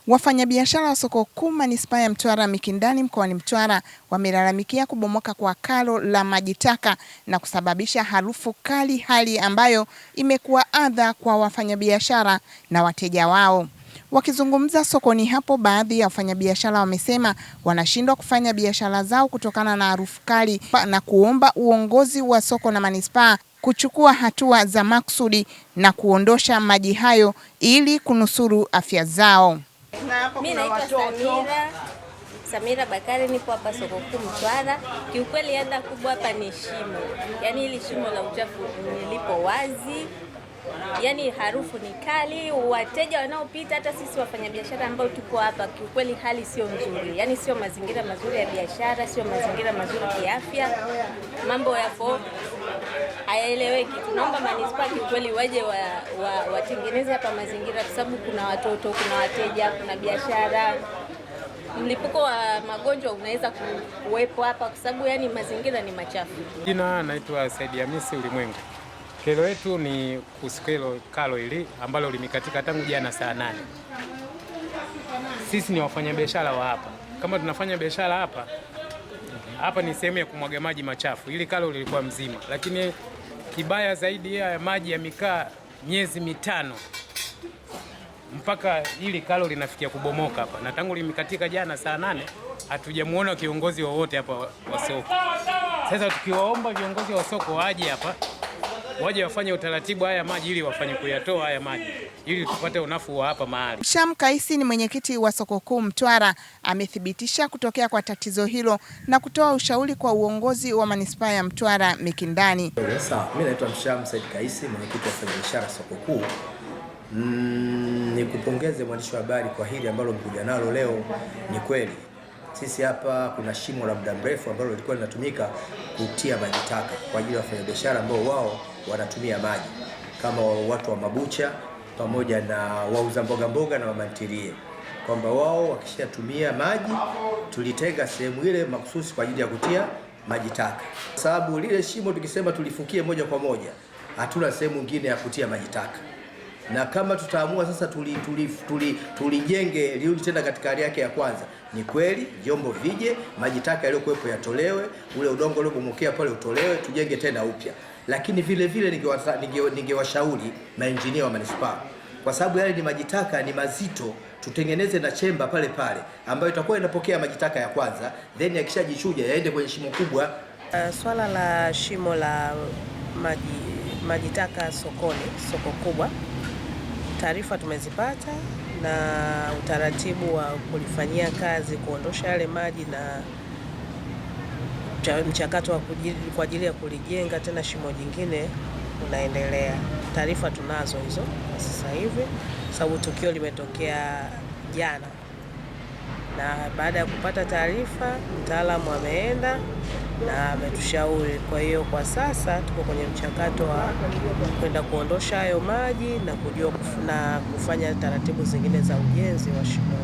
Wafanyabiashara wa soko kuu manispaa ya Mtwara Mikindani mkoani Mtwara wamelalamikia kubomoka kwa kalo la maji taka na kusababisha harufu kali, hali ambayo imekuwa adha kwa wafanyabiashara na wateja wao. Wakizungumza sokoni hapo, baadhi ya wafanyabiashara wamesema wanashindwa kufanya biashara zao kutokana na harufu kali na kuomba uongozi wa soko na manispaa kuchukua hatua za maksudi na kuondosha maji hayo ili kunusuru afya zao. Mimi naitwa Samira Bakari, nipo hapa soko kuu Mtwara. Kiukweli adha kubwa hapa ni shimo. Yaani hili shimo la uchafu lipo wazi. Yaani harufu ni kali, wateja wanaopita, hata sisi wafanyabiashara ambao tuko hapa, kiukweli hali sio nzuri. Yaani sio mazingira mazuri ya biashara, sio mazingira mazuri kiafya. Mambo yapo hayaeleweki. Tunaomba manispaa kiukweli waje watengeneze hapa mazingira, kwa sababu kuna watoto, kuna wateja, kuna biashara. Mlipuko wa magonjwa unaweza kuwepo hapa kwa sababu yani mazingira ni machafu. Jina naitwa Saidi Hamisi Ulimwengu. Kero yetu ni kuhusu kalo hili ambalo limekatika tangu jana saa 8. Sisi ni wafanyabiashara wa hapa. Kama tunafanya biashara hapa ni sehemu ya kumwaga maji machafu. Hili kalo lilikuwa mzima, lakini kibaya zaidi ya maji yamekaa miezi 5 mpaka hili kalo linafikia kubomoka hapa. Na tangu limekatika jana saa 8 hatujamuona kiongozi wowote hapa wa soko. Sasa tukiwaomba viongozi wa soko waje hapa, waje wafanye utaratibu haya maji ili wafanye kuyatoa haya maji ili tupate unafuu wa hapa mahali. Sham Kaisi ni mwenyekiti wa soko kuu Mtwara, amethibitisha kutokea kwa tatizo hilo na kutoa ushauri kwa uongozi wa manispaa ya Mtwara Mikindani. Sawa, mimi naitwa Sham Kaisi, mwenyekiti wa wafanyabiashara soko kuu. Nikupongeze mwandishi wa habari kwa hili ambalo mkuja nalo leo. Ni kweli sisi hapa kuna shimo la muda mrefu ambalo lilikuwa linatumika kutia maji taka kwa ajili ya wafanyabiashara ambao wao wanatumia maji, kama watu wa mabucha pamoja na wauza mboga na wamantilie, kwamba wao wakishatumia maji tulitenga sehemu ile mahususi kwa ajili ya kutia maji taka, sababu lile shimo tukisema tulifukie moja kwa moja hatuna sehemu nyingine ya kutia maji taka. Na kama tutaamua sasa tulijenge liudi tena katika hali yake ya kwanza, ni kweli vyombo vije, maji taka yaliyokuwepo yatolewe, ule udongo uliobomokea pale utolewe, tujenge tena upya. Lakini vile vile ningewashauri maengineer wa manispaa, kwa sababu yale ni maji taka, ni mazito, tutengeneze na chemba pale ambayo itakuwa inapokea maji taka ya kwanza, then yakishajichuja yaende kwenye shimo kubwa. Swala la shimo la maji taka soko kubwa, taarifa tumezipata na utaratibu wa kulifanyia kazi kuondosha yale maji na mchakato kwa ajili ya kulijenga tena shimo jingine unaendelea. Taarifa tunazo hizo sasa hivi, sababu tukio limetokea jana, na baada ya kupata taarifa mtaalamu ameenda na ametushauri. Kwa hiyo kwa sasa tuko kwenye mchakato wa kwenda kuondosha hayo maji na kujua na kufanya taratibu zingine za ujenzi wa shimo.